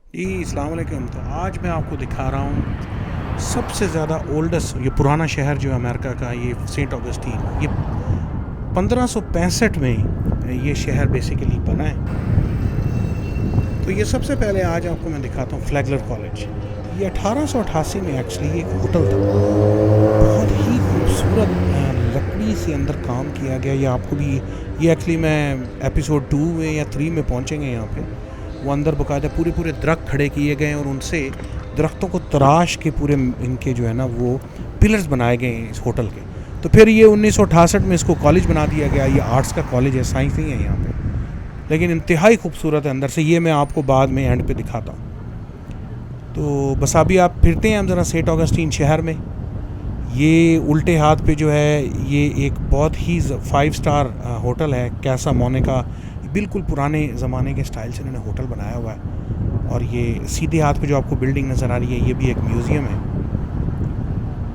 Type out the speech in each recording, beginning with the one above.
जी अस्सलाम वालेकुम। तो आज मैं आपको दिखा रहा हूँ सबसे ज़्यादा ओल्डेस्ट ये पुराना शहर जो है अमेरिका का, ये सेंट ऑगस्टीन। ये 1565 में ये शहर बेसिकली बना है। तो ये सबसे पहले आज आपको मैं दिखाता हूँ फ्लैगलर कॉलेज। ये 1888 में एक्चुअली एक होटल था। बहुत ही खूबसूरत लकड़ी से अंदर काम किया गया। ये आपको भी ये एक्चुअली मैं एपिसोड 2 में या 3 में पहुँचेंगे यहाँ पे। वो अंदर बकायदा पूरे पूरे दरख्त खड़े किए गए हैं और उनसे दरख्तों को तराश के पूरे इनके जो है ना वो पिलर्स बनाए गए हैं इस होटल के। तो फिर ये 1968 में इसको कॉलेज बना दिया गया। ये आर्ट्स का कॉलेज है, साइंस नहीं है यहाँ पे, लेकिन इंतहाई खूबसूरत है अंदर से। ये मैं आपको बाद में एंड पे दिखाता हूँ। तो बस अभी आप फिरते हैं हम ज़रा सेंट ऑगस्टीन शहर में। ये उल्टे हाथ पे जो है ये एक बहुत ही 5 स्टार होटल है, कैसा मोनिका। बिल्कुल पुराने ज़माने के स्टाइल से इन्होंने होटल बनाया हुआ है। और ये सीधे हाथ पे जो आपको बिल्डिंग नज़र आ रही है, ये भी एक म्यूज़ियम है।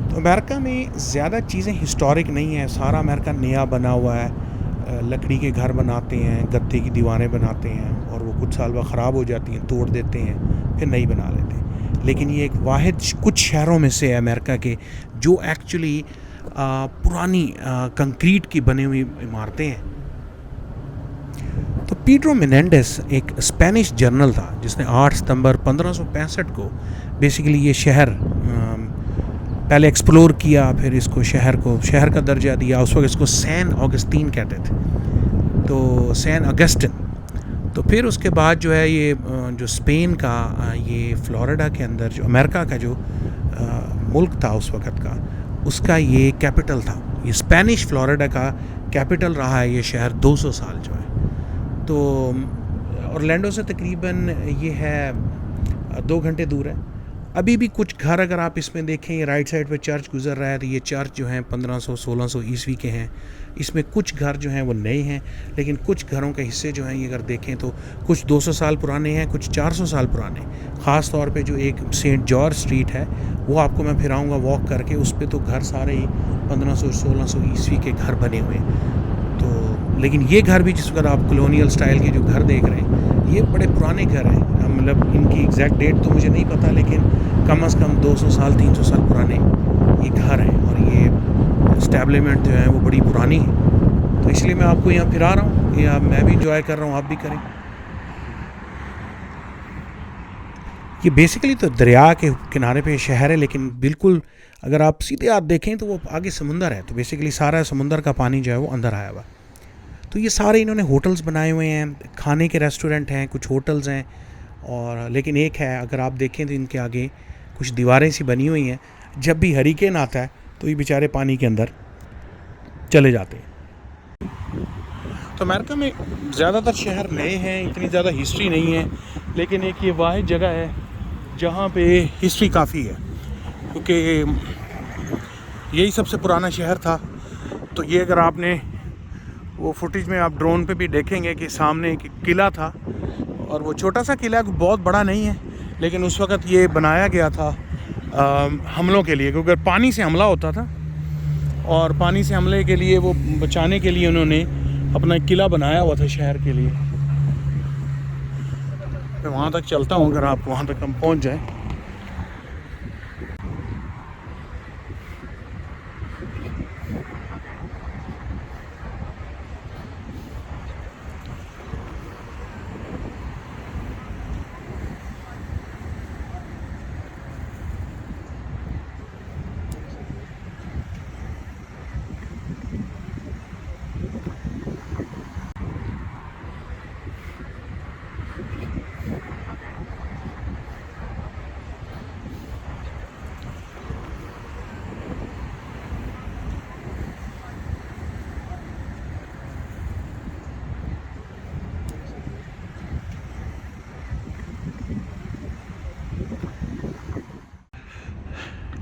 तो अमेरिका में ज़्यादा चीज़ें हिस्टोरिक नहीं है, सारा अमेरिका नया बना हुआ है। लकड़ी के घर बनाते हैं, गत्ते की दीवारें बनाते हैं और वो कुछ साल बाद ख़राब हो जाती हैं, तोड़ देते हैं, फिर नई बना लेते हैं। लेकिन ये एक वाहिद कुछ शहरों में से है अमेरिका के जो एक्चुअली पुरानी कंक्रीट की बनी हुई इमारतें हैं। तो पीड्रो मेनेंडेस एक स्पेनिश जर्नल था जिसने 8 सितंबर 1565 को बेसिकली ये शहर पहले एक्सप्लोर किया, फिर इसको शहर का दर्जा दिया। उस वक्त इसको सैन ऑगस्टीन कहते थे, तो सैन अगस्टिन। तो फिर उसके बाद जो है ये जो स्पेन का ये फ्लोरिडा के अंदर जो अमेरिका का जो मुल्क था उस वक़्त का, उसका ये कैपिटल था। ये स्पेनिश फ्लोरिडा का कैपिटल रहा है ये शहर 200 साल जो है। तो ऑरलैंडो से तकरीबन ये है 2 घंटे दूर है। अभी भी कुछ घर अगर आप इसमें देखें, ये राइट साइड पे चर्च गुजर रहा है, तो ये चर्च जो हैं 1500-1600 ईस्वी के हैं। इसमें कुछ घर जो हैं वो नए हैं, लेकिन कुछ घरों के हिस्से जो हैं ये अगर देखें तो कुछ 200 साल पुराने हैं, कुछ 400 साल पुराने। ख़ास तौर पे जो एक सेंट जॉर्ज स्ट्रीट है वो आपको मैं फिराऊँगा वॉक करके, उस पर तो घर सारे ही 1500-1600 ईस्वी के घर बने हुए हैं। तो लेकिन ये घर भी जिस वक्त आप कॉलोनियल स्टाइल के जो घर देख रहे हैं, ये बड़े पुराने घर हैं। मतलब इनकी एग्जैक्ट डेट तो मुझे नहीं पता, लेकिन कम से कम 200 साल 300 साल पुराने ये घर हैं और ये इस्टेब्लिशमेंट जो है वो बड़ी पुरानी है। तो इसलिए मैं आपको यहाँ फिरा रहा हूँ, ये मैं भी इंजॉय कर रहा हूँ, आप भी करें। ये बेसिकली तो दरिया के किनारे पे शहर है, लेकिन बिल्कुल अगर आप सीधे आप देखें तो वो आगे समुंदर है। तो बेसिकली सारा समुंदर का पानी जो है वो अंदर आया हुआ। तो ये सारे इन्होंने होटल्स बनाए हुए हैं, खाने के रेस्टोरेंट हैं, कुछ होटल्स हैं। और लेकिन एक है, अगर आप देखें तो इनके आगे कुछ दीवारें सी बनी हुई हैं। जब भी हरिकेन आता है तो ये बेचारे पानी के अंदर चले जाते हैं। तो अमेरिका में ज़्यादातर शहर नए हैं, इतनी ज़्यादा हिस्ट्री नहीं है, लेकिन एक ये वाहिद जगह है जहाँ पे हिस्ट्री काफ़ी है, क्योंकि यही सबसे पुराना शहर था। तो ये अगर आपने वो फुटेज में आप ड्रोन पे भी देखेंगे कि सामने एक किला था, और वो छोटा सा किला बहुत बड़ा नहीं है, लेकिन उस वक़्त ये बनाया गया था हमलों के लिए, क्योंकि पानी से हमला होता था और पानी से हमले के लिए वो बचाने के लिए उन्होंने अपना एक किला बनाया हुआ था शहर के लिए। मैं वहाँ तक चलता हूँ, अगर आप वहाँ तक हम पहुँच जाएँ।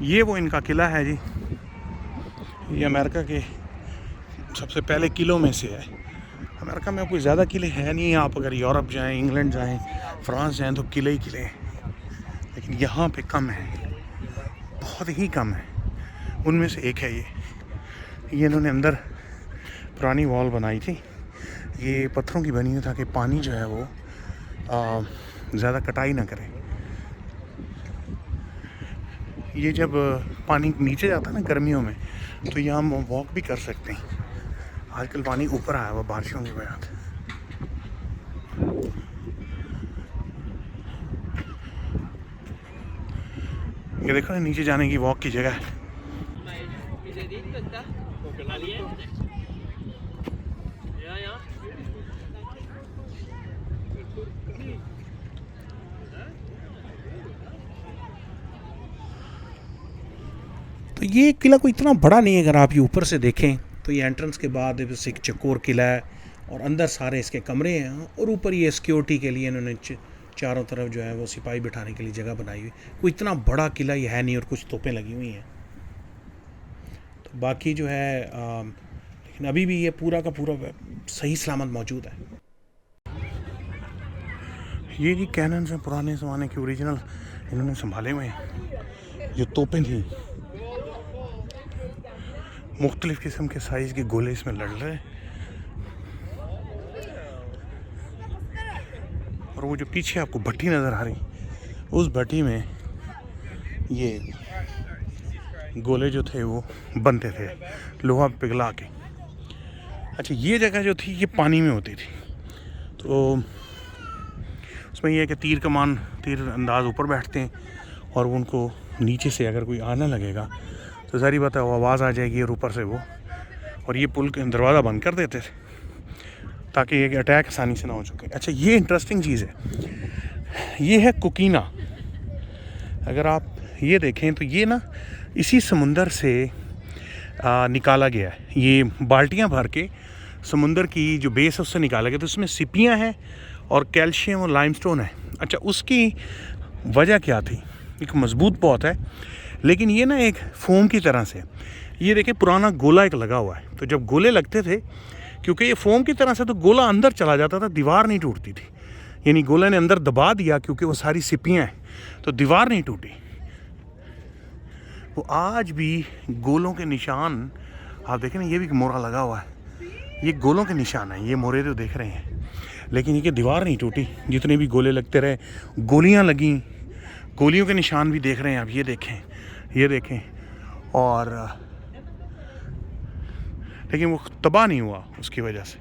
ये वो इनका किला है जी। ये अमेरिका के सबसे पहले किलों में से है। अमेरिका में कोई ज़्यादा किले हैं नहीं। आप अगर यूरोप जाएं, इंग्लैंड जाएं, फ्रांस जाएं तो किले ही किले हैं, लेकिन यहाँ पे कम है, बहुत ही कम है। उनमें से एक है ये इन्होंने अंदर पुरानी वॉल बनाई थी। ये पत्थरों की बनी हुई ताकि पानी जो है वो ज़्यादा कटाई ना करे। ये जब पानी नीचे जाता है ना गर्मियों में, तो यहाँ हम वॉक भी कर सकते हैं। आजकल पानी ऊपर आया हुआ बारिशों की वजह से। ये देखो नीचे जाने की वॉक की जगह है। तो ये किला कोई इतना बड़ा नहीं है, अगर आप ये ऊपर से देखें तो ये एंट्रेंस के बाद बस एक चकोर किला है और अंदर सारे इसके कमरे हैं, और ऊपर ये सिक्योरिटी के लिए इन्होंने चारों तरफ जो है वो सिपाही बिठाने के लिए जगह बनाई हुई। कोई इतना बड़ा किला ये है नहीं, और कुछ तोपें लगी हुई हैं। तो बाकी जो है लेकिन अभी भी ये पूरा का पूरा सही सलामत मौजूद है। ये जी कैनन से पुराने ज़माने के ओरिजिनल इन्होंने संभाले हुए हैं। जो तोपें थी, मुख्तलिफ़ किस्म के साइज़ के गोले इसमें लड़ रहे हैं। और वो जो पीछे आपको भट्टी नज़र आ रही, उस भट्टी में ये गोले जो थे वो बनते थे लोहा पिघला के। अच्छा, ये जगह जो थी ये पानी में होती थी, तो उसमें यह है कि तीर अंदाज ऊपर बैठते हैं, और उनको नीचे से अगर कोई आना लगेगा तो सारी बात है वो आवाज़ आ जाएगी, और ऊपर से वो, और ये पुल के दरवाज़ा बंद कर देते थे ताकि ये अटैक आसानी से ना हो सके। अच्छा, ये इंटरेस्टिंग चीज़ है, ये है कुकीना। अगर आप ये देखें तो ये ना इसी समुंदर से निकाला गया है। ये बाल्टियाँ भर के समुंदर की जो बेस है उससे निकाला गया, तो उसमें सिपियाँ हैं और कैल्शियम और लाइमस्टोन है। अच्छा, उसकी वजह क्या थी? एक मज़बूत बहुत है, लेकिन ये ना एक फोम की तरह से, ये देखें पुराना गोला एक लगा हुआ है। तो जब गोले लगते थे, क्योंकि ये फोम की तरह से, तो गोला अंदर चला जाता था, दीवार नहीं टूटती थी। यानी गोले ने अंदर दबा दिया, क्योंकि वो सारी सिपियाँ हैं, तो दीवार नहीं टूटी। वो आज भी गोलों के निशान आप देखें ना, ये भी मोहरा लगा हुआ है, ये गोलों के निशान हैं, ये मोहरे तो देख रहे हैं, लेकिन ये दीवार नहीं टूटी। जितने भी गोले लगते रहे, गोलियां लगीं, गोलियों के निशान भी देख रहे हैं आप, ये देखें, और लेकिन वो तबाह नहीं हुआ उसकी वजह से।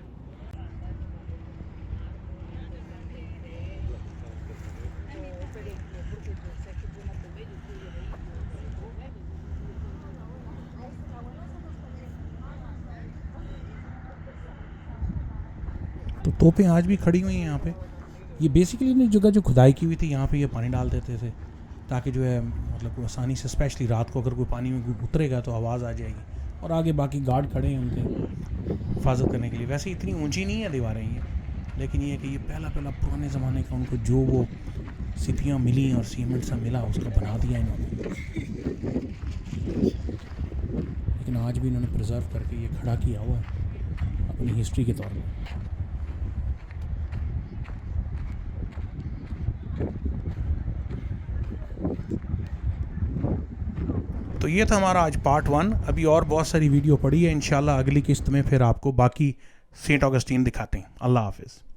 तो तोपें आज भी खड़ी हुई हैं यहाँ पे। ये बेसिकली नहीं, जगह जो खुदाई की हुई थी यहाँ पे ये पानी डाल देते थे, ताकि जो है मतलब आसानी से, स्पेशली रात को अगर कोई पानी में उतरेगा तो आवाज़ आ जाएगी। और आगे बाकी गार्ड खड़े हैं उनके हिफाजत करने के लिए। वैसे इतनी ऊंची नहीं है दीवारें ये, लेकिन ये है कि ये पहला पुराने ज़माने का उनको जो वो सिपियाँ मिली और सीमेंट सा मिला, उसका बना दिया इन्होंने। लेकिन आज भी इन्होंने प्रिजर्व करके ये खड़ा किया हुआ है अपनी हिस्ट्री के तौर पर। तो ये था हमारा आज पार्ट 1। अभी और बहुत सारी वीडियो पड़ी है, इंशाल्लाह अगली किस्त में फिर आपको बाकी सेंट ऑगस्टीन दिखाते हैं। अल्लाह हाफिज़।